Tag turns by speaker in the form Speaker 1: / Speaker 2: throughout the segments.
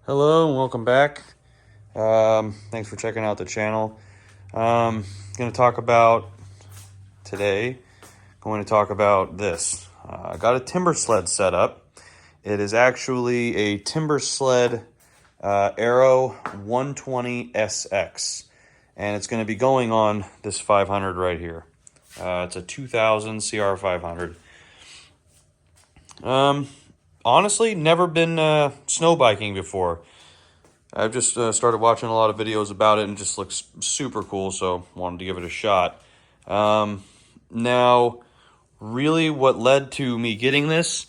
Speaker 1: Hello and welcome back. Thanks for checking out the channel. Going to talk about today. Going to talk about this. I got a Timbersled set up. It is actually a Timbersled Aero 120 SX, and it's going to be going on this 500 right here. It's a 2000 Cr500. Honestly, never been snow biking before. I've just started watching a lot of videos about it and it just looks super cool, so wanted to give it a shot. Now, really what led to me getting this,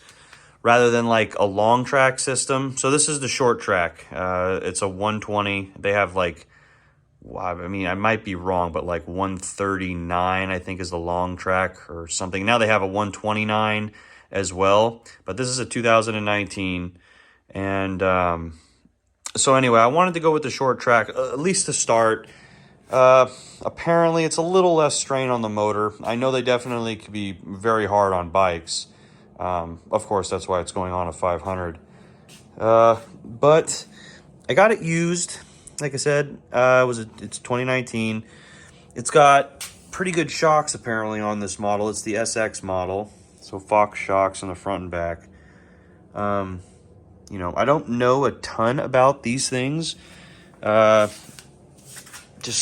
Speaker 1: rather than like a long track system, so this is the short track. It's a 120. They have like, I mean, I might be wrong, but like 139, I think, is the long track or something. Now they have a 129 as well, but this is a 2019. And so anyway, I wanted to go with the short track, at least to start. Apparently, it's a little less strain on the motor. I know they definitely could be very hard on bikes. Of course, that's why it's going on a 500. But I got it used. Like I said, it's 2019. It's got pretty good shocks apparently on this model. It's the SX model, so Fox shocks in the front and back. You know, I don't know a ton about these things. Just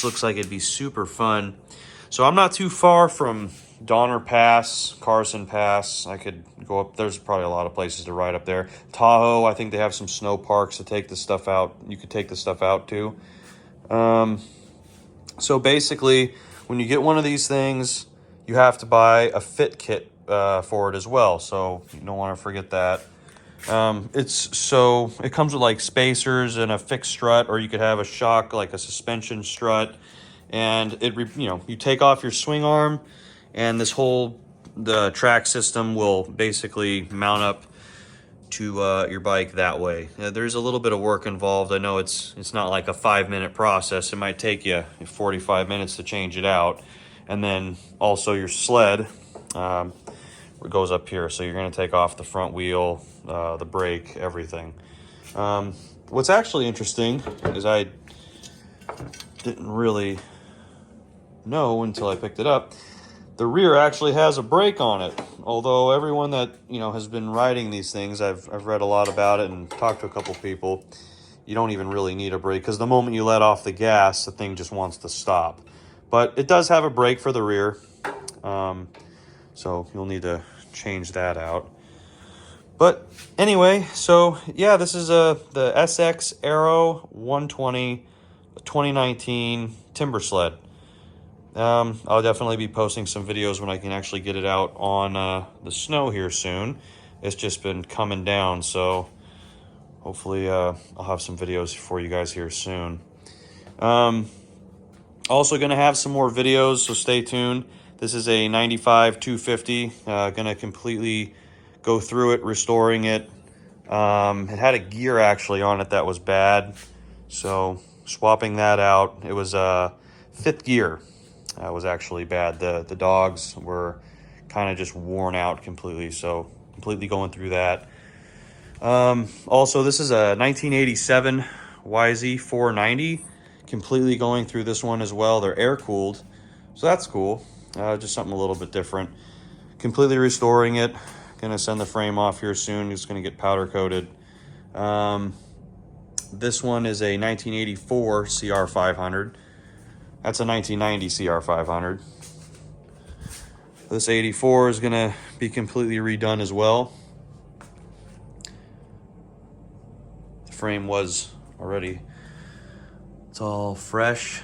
Speaker 1: looks like it'd be super fun. So I'm not too far from Donner Pass, Carson Pass. I could go up. There's probably a lot of places to ride up there. Tahoe, I think they have some snow parks to take the stuff out. You could take the stuff out too. So basically, when you get one of these things, you have to buy a fit kit for it as well. So you don't want to forget that. It comes with like spacers and a fixed strut, or you could have a shock, like a suspension strut, and you take off your swing arm, and the track system will basically mount up to your bike that way. There's a little bit of work involved. I know it's not like a 5-minute process. It might take you 45 minutes to change it out, and then also your sled. It goes up here, so you're going to take off the front wheel, the brake, everything. What's actually interesting is I didn't really know until I picked it up. The rear actually has a brake on it. Although everyone that has been riding these things, I've read a lot about it and talked to a couple people. You don't even really need a brake because the moment you let off the gas, the thing just wants to stop. But it does have a brake for the rear. So you'll need to change that out. But anyway, so yeah, this is the SX Aero 120 2019 Timbersled. I'll definitely be posting some videos when I can actually get it out on the snow here soon. It's just been coming down, so hopefully I'll have some videos for you guys here soon. Also going to have some more videos, so stay tuned. This is a 95 250. Going to completely go through it, restoring it. It had a gear actually on it that was bad, so swapping that out. It was fifth gear. That was actually bad. The dogs were kind of just worn out completely, so completely going through that. Also, this is a 1987 YZ490. Completely going through this one as well. They're air cooled, so that's cool. Just something a little bit different. Completely restoring it. Gonna send the frame off here soon. It's gonna get powder coated. This one is a 1984 Cr500. That's a 1990 Cr500. This 84 is gonna be completely redone as well. The frame was already, it's all fresh.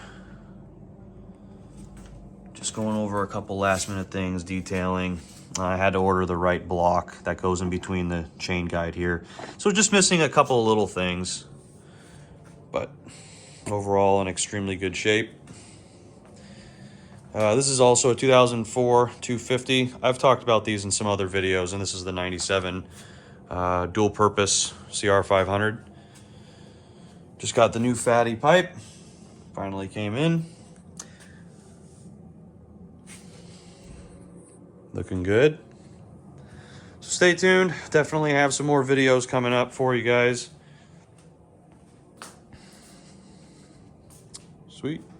Speaker 1: Just going over a couple last minute things, detailing. I had to order the right block that goes in between the chain guide here. So just missing a couple of little things, but overall in extremely good shape. This is also a 2004 250. I've talked about these in some other videos, and this is the 97 dual purpose Cr500. Just got the new fatty pipe. Finally came in. Looking good. So stay tuned. Definitely have some more videos coming up for you guys. Sweet.